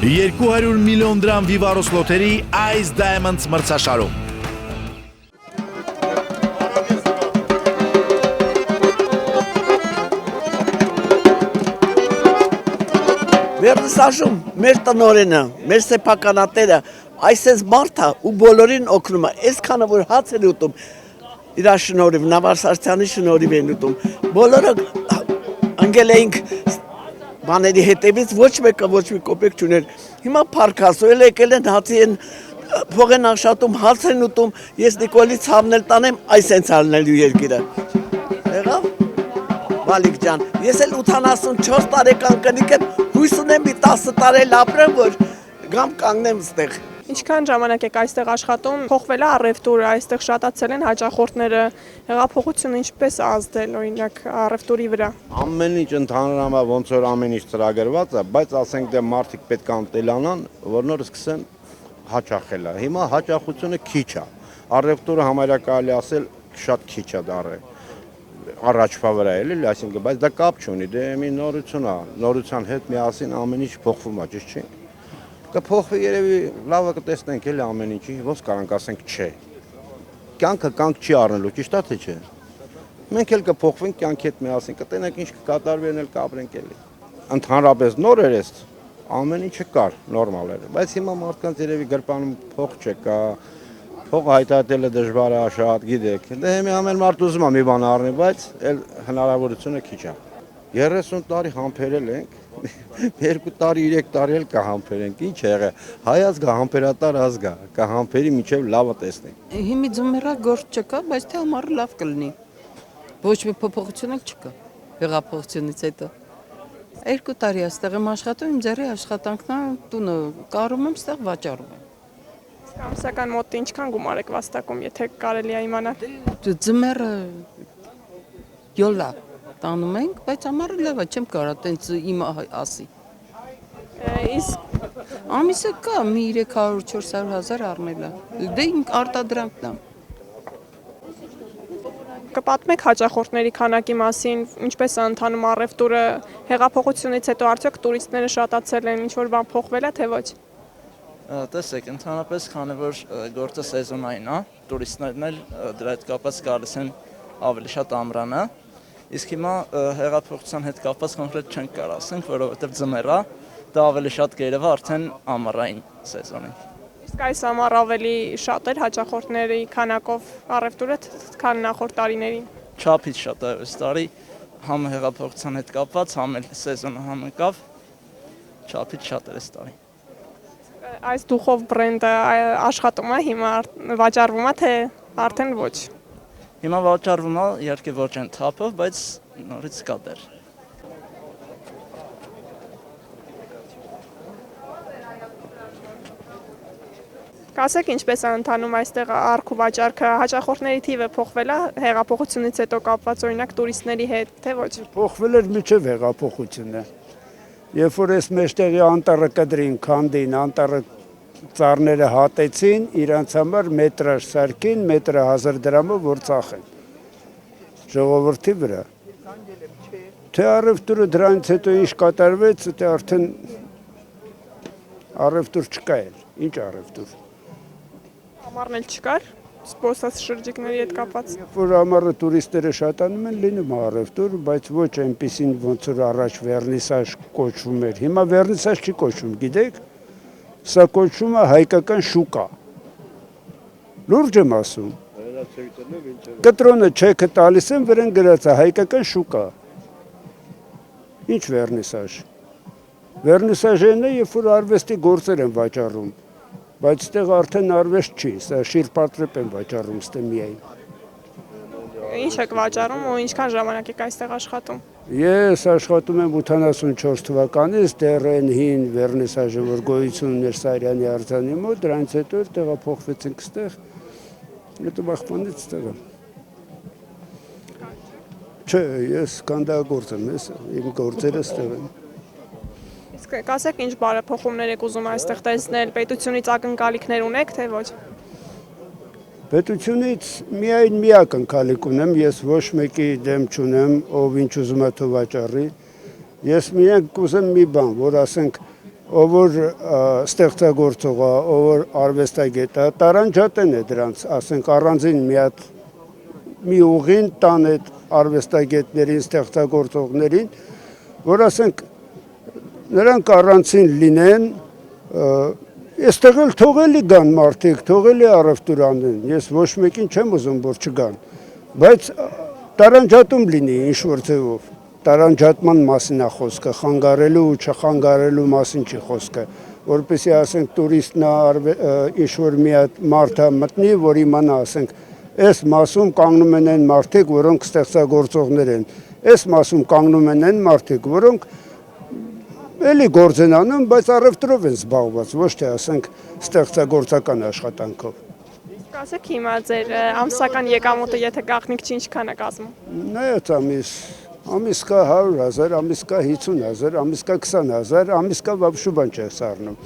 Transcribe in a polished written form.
200 միլիոն դրամ Vivaros լոթերի Ice Diamonds մրցաշարում։ Վերնիսաժում մեր տնօրենը, մեր սեփականատերը այսպես մարդ է ու բոլորին օգնում է։ Այսքանը որ հաց են ուտում, իր շնորհիվ, Նավար Սարգսյանի շնորհիվ են ուտում։ Բոլորը ընկել էինք բաների հետևից, ոչ մեկը ոչ մի կոպեկ չուներ։ Հիմա փառքասոյել եկել են հացի են փող են աշխատում, հաց են ուտում, ես Նիկոլի ցավն էլ տանեմ, այսենց ալնելու երկիրը։ Եղավ։ Վալիկ ջան, ես էլ 84 տարեկան կնիկ եմ, հույս ունեմ մի 10 տարի ապրեմ, որ գամ կանգնեմ ստեղ։ Ինչքան ժամանակ եք այստեղ աշխատում, փոխվել է առևտուրը, այստեղ շատացել են հաճախորդները, հեղափոխությունը ինչպես է ազդել օրինակ առևտուրի վրա։ Ամեն ինչ ընդհանրապես ոնց որ ամեն ինչ ծրագրված է, բայց ասենք դե մարդիկ պետք է ընտելանան, որ նոր սկսեն հաճախել։ Հիմա հաճախությունը քիչ է։ Առևտուրը համարյա կարելի ասել շատ քիչ է դառել առաջվա վրա էլի, այսինքն, բայց դա կապ չունի, դե մի նորություն է, նորության հետ միասին ամեն ինչ փոխվում է, ճիշտ չէ։ Կփոխվի երևի լավը կտեսնենք էլի ամեն ինչի, ոնց կարանք ասենք չէ։ Կյանքը կյանք չի առնելու, ճիշտ է թե չէ։ Մենք էլ կփոխվենք կյանքի հետ միասին, կտենենք ինչ կկատարվի, էլ կապրենք էլի։ Ընդհանրապես նոր էր էս, ամեն ինչը կար, նորմալ էր, բայց հիմա մարդկանց երևի գրպանում փող չկա, փող հայտարարելը դժվար է շատ, գիտեք։ Դե հիմա ամեն մարդ ուզում է մի բան առնի, բայց էլ հնարավորությունը քիչ է։ 30 տարի համբերել ենք, 2 տարի, 3 տարի էլ կհամբերենք, ինչ է եղել։ Հայ ազգա համբերատար ազգա, կհամբերի մինչև լավը տեսնենք։ Հիմի ձմեռա գործ չկա, բայց թե ամառը լավ կլինի։ Ոչ մի փոփոխություն չկա հեղափոխությունից հետո։ 2 տարի այստեղ եմ աշխատում, իմ ձեռի աշխատանքն է, տունը կարում եմ, ստեղ վաճառում եմ։ Ամսական մոտ ինչքան գումար եք վաստակում, եթե կարելի է իմանալ։ Ձմեռը յոլա տանում ենք, բայց ամառը լավ է, չեմ կարող տենց իմ ասի։ Իսկ Ամիսը կա մի 300-400 հազար առնել է։ Դե իմ արտադրանքն է։ կպատմեք հաճախորդների քանակի մասին, ինչպես է ընթանում առևտուրը, հեղափոխությունից հետո արդյոք տուրիստները շատացել են, ինչ-որ բան փոխվել է, թե ոչ։ Տեսեք, ընդհանրապես քանի որ գործը սեզոնային է, տուրիստներն էլ դրա հետ կապված գալիս են ավելի շատ ամռանը, իսկ հիմա հեղափոխության հետ կապված կոնկրետ չենք կարող ասենք, որովհետև ձմեռ է, դա ավելի շատ գերեվա արդեն ամառային սեզոնին։ Իսկ այս ամառ ավելի շատ էր հաճախորդների քանակով առևտուրը, քան նախորդ տարիներին։ Չափից շատ է այս տարի, համ հեղափոխության հետ կապված, համ էլ սեզոնը համընկավ, չափից շատ էր այս տարի։ Այս դուխով բրենդը աշխատում է, հիմա վաճառվում է, թե արդեն ոչ։ Հիմա վաճառվում է, իհարկե ոչ այն թափով, բայց նորից կա դեռ։ Կասեք ինչպես է ընթանում այստեղ առք ու վաճառքը, հաճախորդների թիվը փոխվել է հեղափոխությունից հետո կապված օրինակ տուրիստների հետ, թե ոչ։ Փոխվել էր միջև հեղափոխությունը։ Երբ որ այս մեջտեղի անտառը կդրին, քանդին, անտառը ծառները հատեցին, իրանց համար մետրաժ սարքին, մետրը 1000 դրամով որ ծախեն։ Ժողովրդի վրա։ Թե առևտուրը դրանից հետո ինչ կատարվեց, թե արդեն առևտուր չկա էլ, ինչ առևտուր։ Ամառն էլ չկար, զբոսաշրջիկների հետ կապված։ Երբ որ ամառը տուրիստները շատանում են, լինում է առևտուր, բայց ոչ այնպիսին ոնց որ առաջ վերնիսաժ կոչվում էր։ Հիմա վերնիսաժ չի կոչվում, գիտեք, սա կոչվում է հայկական շուկա։ Լուրջ եմ ասում։ Կտրոնը չեքը տալիս են, վրան գրած է հայկական շուկա։ Ինչ վերնիսաժ։ Վերնիսաժն է, երբ որ արվեստի գործեր են վաճառում, բայց այդտեղ արդեն արվեստ չի, սա շիրպատրեպ են վաճառում ստե միայն։ Ինչ եք վաճառում ու ինչքան ժամանակ եք այստեղ աշխատում։ Ես աշխատում եմ 84 թվականից, դեռ այն հին վերնիսաժը, որ գոյություն ուներ Սարյանի արձանի մոտ, դրանից հետո տեղափոխվեցինք ստեղ, հետո բախմանից ստեղ եմ։ Չէ, ես կանդագործ եմ, իմ գործերը ստեղ են։ Իսկ կասեք ինչ բարեփոխումներ եք ուզում այստեղ տեսնել, պետությունից ակնկալիքներ ունեք, թե ոչ։ Պետությունից միայն մի ակնկալիք ունեմ, ես ոչ մեկի դեմ չունեմ, ով ինչ ուզում է թող վաճառի։ Ես միայն կուզեմ մի բան, որ ասենք ով որ ստեղծագործող է, ով որ արվեստագետ է, տարանջատեն է դրանց, ասենք առանձին մի ուղին տան այդ արվեստագետներին, ստեղծագործողներին, որ ասենք նրանք առանցին լինեն, այստեղ էլ թողելի գան մարդիկ, թողելի առևտուր անեն, ես ոչ մեկին չեմ ուզում, որ չգան, բայց տարանջատում լինի ինչ-որ ձևով, տարանջատման մասին է խոսքը, խանգարելու ու չխանգարելու մասին չի խոսքը, որպեսզի ասենք տուրիստն ինչ-որ մի հատ մարդ մտնի, որ իմանա, ասենք, այս մասում կանգնում են այն մարդիկ, որոնք ստեղծագործողներ են, այս մասում կանգնում են այն մարդիկ, որոնք էլի գործ են անում, բայց առևտրով են զբաղված, ոչ թե ասենք ստեղծագործական աշխատանքով։ Ասեք հիմա ձեր ամսական եկամուտը եթե գաղտնիք չի, ինչքան է կազմում։ Նայած ամիս կա 100,000, ամիս կա 50,000, ամիս կա 20,000, ամիս կա վաբշու բան չես առնում։